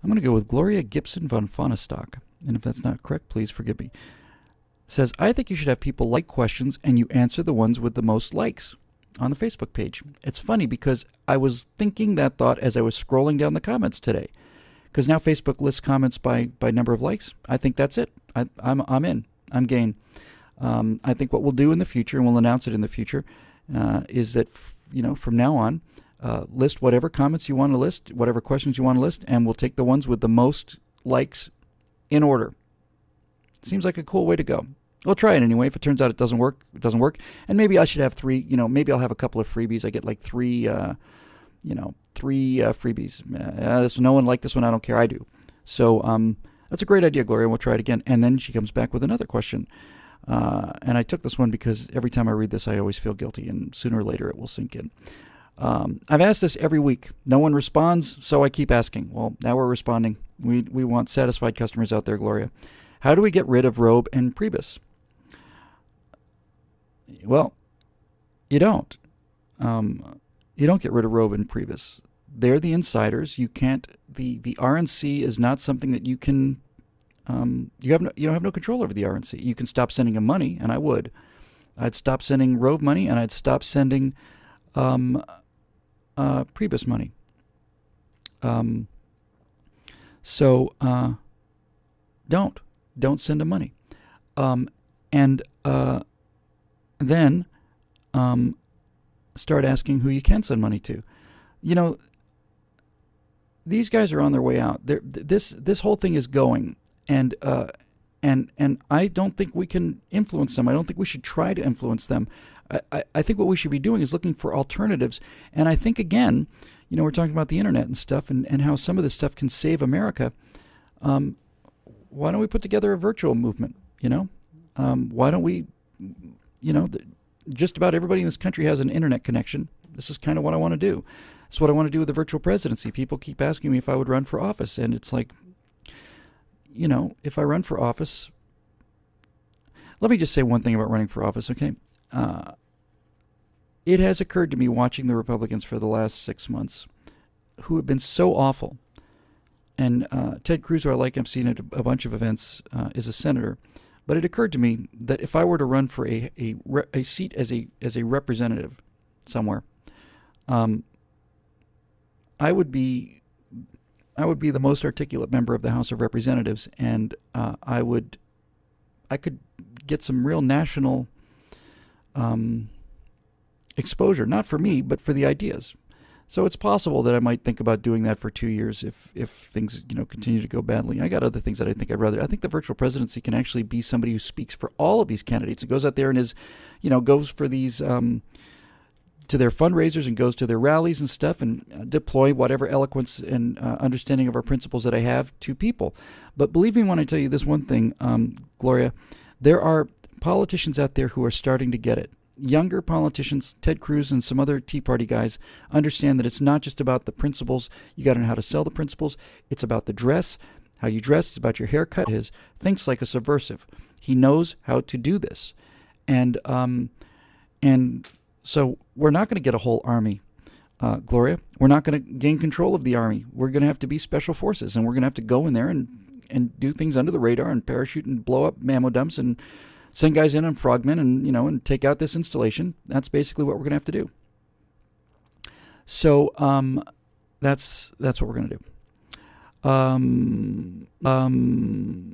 I'm going to go with Gloria Gibson von Fonestock. And if that's not correct, please forgive me. Says, I think you should have people like questions and you answer the ones with the most likes on the Facebook page. It's funny because I was thinking that thought as I was scrolling down the comments today. Because now Facebook lists comments by number of likes. I think that's it. I'm in. I'm game. I think what we'll do in the future, and we'll announce it in the future, is that from now on, list whatever comments you want to list, whatever questions you want to list, and we'll take the ones with the most likes in order. Seems like a cool way to go. We'll try it anyway. If it turns out it doesn't work, it doesn't work. And maybe I should have three. Maybe I'll have a couple of freebies. I get like three freebies. No one liked this one. I don't care. I do. So that's a great idea, Gloria. We'll try it again. And then she comes back with another question. And I took this one because every time I read this, I always feel guilty, and sooner or later it will sink in. I've asked this every week. No one responds, so I keep asking. Well, now we're responding. We want satisfied customers out there, Gloria. How do we get rid of Rove and Priebus? Well, you don't. You don't get rid of Rove and Priebus. They're the insiders. You can't. The RNC is not something that you can. You don't have no control over the RNC. You can stop sending them money, and I would. I'd stop sending Rove money, and I'd stop sending Priebus money. Don't send them money. And then start asking who you can send money to. These guys are on their way out. This whole thing is going, and I don't think we can influence them. I don't think we should try to influence them. I think what we should be doing is looking for alternatives. And I think, again, we're talking about the internet and stuff, and how some of this stuff can save America. Why don't we put together a virtual movement? Why don't we? Just about everybody in this country has an internet connection. This is kind of what I want to do. It's what I want to do with the virtual presidency. People keep asking me if I would run for office, and it's like, if I run for office, let me just say one thing about running for office, okay? It has occurred to me watching the Republicans for the last 6 months, who have been so awful. And Ted Cruz, who I like, I've seen at a bunch of events, is a senator. But it occurred to me that if I were to run for a seat as a representative somewhere, I would be the most articulate member of the House of Representatives, and I could get some real national exposure, not for me, but for the ideas. So it's possible that I might think about doing that for 2 years if things continue to go badly. I got other things that I think I'd rather. I think the virtual presidency can actually be somebody who speaks for all of these candidates. It goes out there and goes for these to their fundraisers and goes to their rallies and stuff and deploy whatever eloquence and understanding of our principles that I have to people. But believe me when I tell you this one thing, Gloria, there are politicians out there who are starting to get it. Younger politicians, Ted Cruz and some other Tea Party guys, understand that it's not just about the principles. You got to know how to sell the principles. It's about the dress, how you dress. It's about your haircut. His thinks like a subversive. He knows how to do this, and so we're not going to get a whole army, Gloria. We're not going to gain control of the army. We're going to have to be special forces, and we're going to have to go in there and do things under the radar and parachute and blow up ammo dumps and send guys in on frogmen and take out this installation. That's basically what we're going to have to do. So that's what we're going to do.